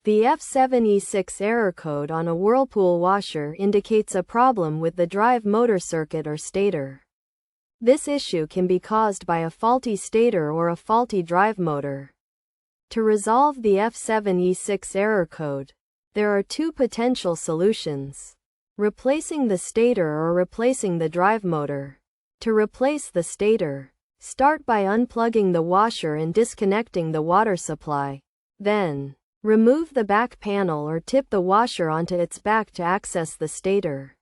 The F7E6 error code on a Whirlpool washer indicates a problem with the drive motor circuit or stator. This issue can be caused by a faulty stator or a faulty drive motor. To resolve the F7E6 error code, there are two potential solutions: replacing the stator or replacing the drive motor. To replace the stator, start by unplugging the washer and disconnecting the water supply. Then, remove the back panel or tip the washer onto its back to access the stator.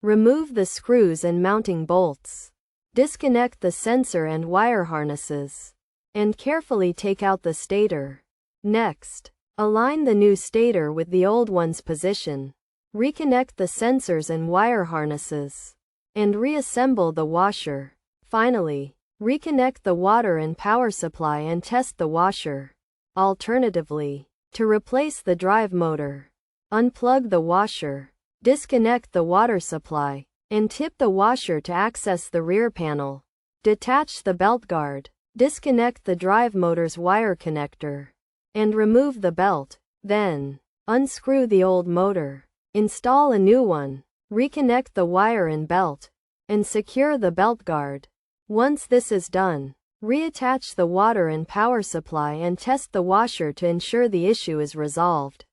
Remove the screws and mounting bolts. Disconnect the sensor and wire harnesses. And carefully take out the stator. Next, align the new stator with the old one's position. Reconnect the sensors and wire harnesses. And reassemble the washer. Finally, reconnect the water and power supply and test the washer. Alternatively, to replace the drive motor, unplug the washer, disconnect the water supply, and tip the washer to access the rear panel. Detach the belt guard, disconnect the drive motor's wire connector, and remove the belt. Then, unscrew the old motor, install a new one, reconnect the wire and belt, and secure the belt guard. Once this is done, reattach the water and power supply and test the washer to ensure the issue is resolved.